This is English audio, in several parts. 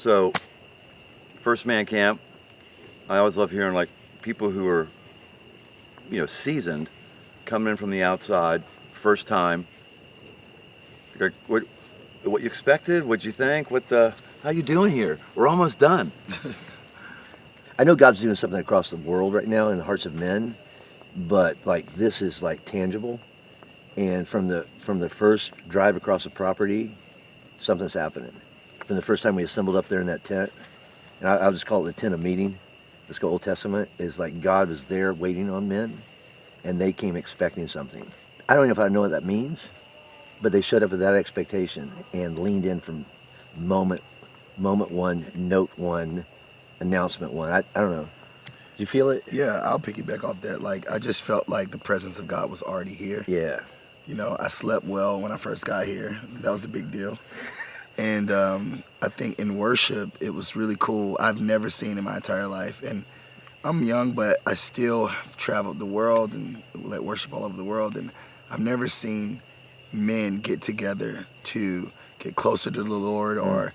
So, first man camp, I always love hearing like people who are, seasoned, coming in from the outside, first time. Like, what you expected? What'd you think? How you doing here? We're almost done. I know God's doing something across the world right now in the hearts of men, but like this is like tangible. And from the first drive across the property, something's happening. From the first time we assembled up there in that tent, and I'll just call it the tent of meeting. Let's go Old Testament. Is like God was there waiting on men, and they came expecting something. I don't know if I know what that means, but they showed up with that expectation and leaned in from moment one, note one, announcement one. I don't know. Do you feel it? Yeah, I'll piggyback off that. Like, I just felt like the presence of God was already here. Yeah. You know, I slept well when I first got here. That was a big deal. And I think in worship, it was really cool. I've never seen in my entire life. And I'm young, but I still have traveled the world and led worship all over the world. And I've never seen men get together to get closer to the Lord or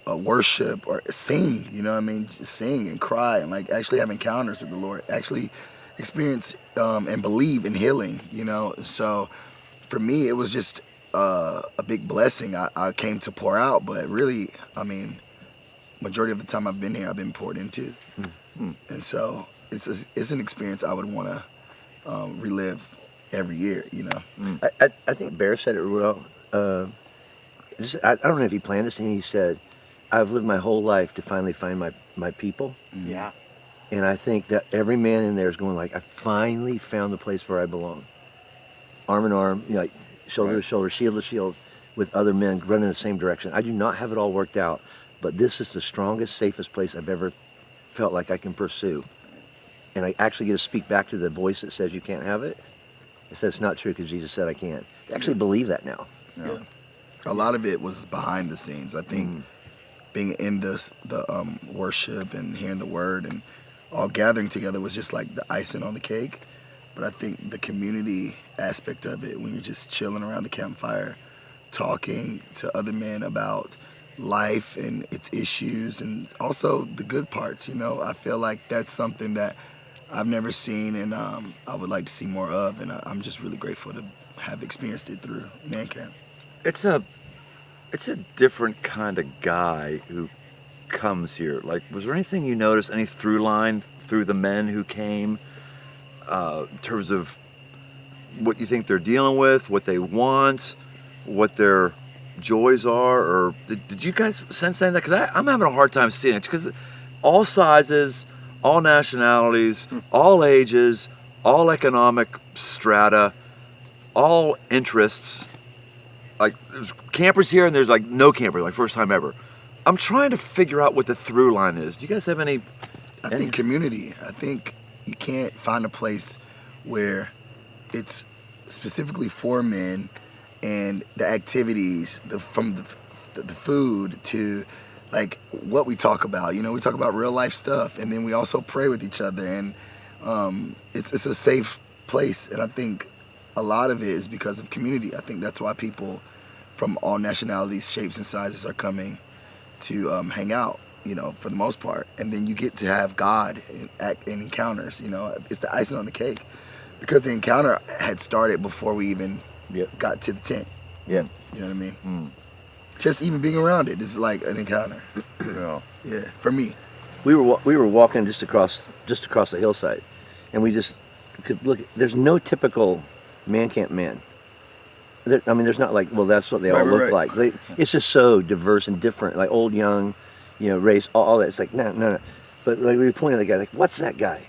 worship or sing, you know what I mean? Just sing and cry and like actually have encounters with the Lord, actually experience and believe in healing, you know? So for me, it was just a big blessing. I came to pour out, but really, I mean, majority of the time I've been here, I've been poured into. Mm-hmm. And so it's an experience I would want to relive every year, you know? I think Bear said it well. I don't know if he planned this, and he said, I've lived my whole life to finally find my people. Yeah. And I think that every man in there is going like, I finally found the place where I belong. Arm in arm, like shoulder to shoulder, shield to shield, with other men running in the same direction. I do not have it all worked out, but this is the strongest, safest place I've ever felt like I can pursue. And I actually get to speak back to the voice that says you can't have it. It says it's not true because Jesus said I can't. I actually believe that now. Yeah. A lot of it was behind the scenes. I think being in the worship and hearing the word and all gathering together was just like the icing on the cake. But I think the community aspect of it, when you're just chilling around the campfire, talking to other men about life and its issues and also the good parts, you know, I feel like that's something that I've never seen and I would like to see more of, and I'm just really grateful to have experienced it through Man Camp. It's a different kind of guy who comes here. Like, was there anything you noticed, any through line through the men who came, in terms of what you think they're dealing with, what they want, what their joys are, or did you guys sense any of that? Because I'm having a hard time seeing it, because all sizes, all nationalities, all ages, all economic strata, all interests. Like, there's campers here and there's like no campers, like first time ever. I'm trying to figure out what the through line is. Do you guys have any? I think community. I think you can't find a place where it's specifically for men, and the activities, from the food to like what we talk about. You know, we talk about real life stuff, and then we also pray with each other, and it's a safe place. And I think a lot of it is because of community. I think that's why people from all nationalities, shapes, and sizes are coming to hang out, you know, for the most part. And then you get to have God in encounters, you know. It's the icing on the cake, because the encounter had started before we even got to the tent. Yeah. You know what I mean? Just even being around it is like an encounter. Yeah, for me. We were walking just across the hillside, and we just could look. There's no typical Man Camp man. I mean, there's not like, well, that's what they all look like. It's just so diverse and different, like old, young, you know, race, all that. It's like, no. But like we pointed at the guy, like, what's that guy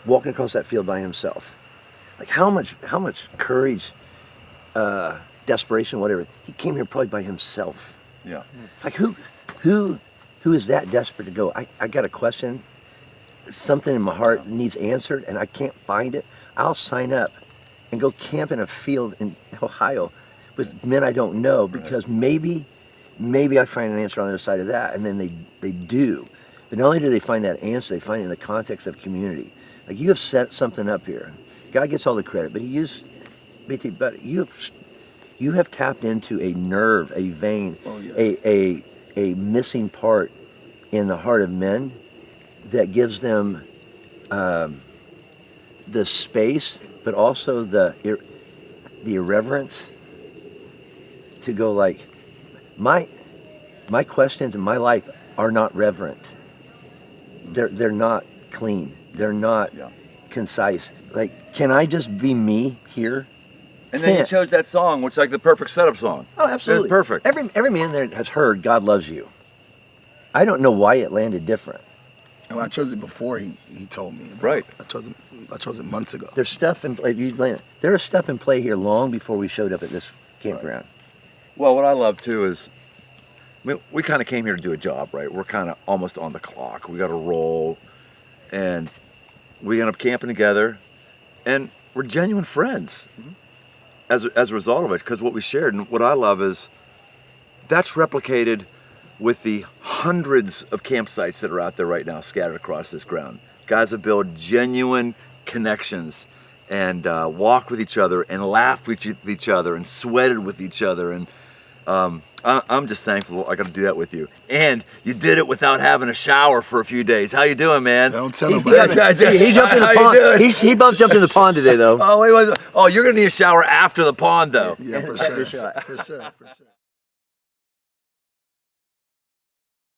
walking across that field by himself? Like, how much courage, desperation, whatever. He came here probably by himself. Yeah. Like, who is that desperate to go? I got a question. Something in my heart needs answered, and I can't find it. I'll sign up and go camp in a field in Ohio with men I don't know, because maybe I find an answer on the other side of that, and then they do. But not only do they find that answer, they find it in the context of community. Like, you have set something up here. God gets all the credit, but you have tapped into a nerve, a vein, a a missing part in the heart of men that gives them the space, but also the irreverence to go like, my questions in my life are not reverent. They're not clean. They're not concise. Like, can I just be me here? And then you chose that song, which is like the perfect setup song. Oh, absolutely. It was perfect. Every man there has heard "God Loves You." I don't know why it landed different. And when I chose it before he told me. Right. I chose it months ago. There's stuff in play. There is stuff in play here long before we showed up at this campground. Well, what I love too is, I mean, we kind of came here to do a job, right? We're kind of almost on the clock. We got to roll, and we end up camping together, and we're genuine friends as a result of it. Because what we shared, and what I love is, that's replicated with the hundreds of campsites that are out there right now, scattered across this ground. Guys have built genuine connections and walked with each other and laughed with each other and sweated with each other, and I'm just thankful I got to do that with you. And you did it without having a shower for a few days. How you doing, man? Don't tell nobody. He jumped in the pond. He jumped in the pond today, though. Oh, you're gonna need a shower after the pond, though. Yeah, for sure. For sure.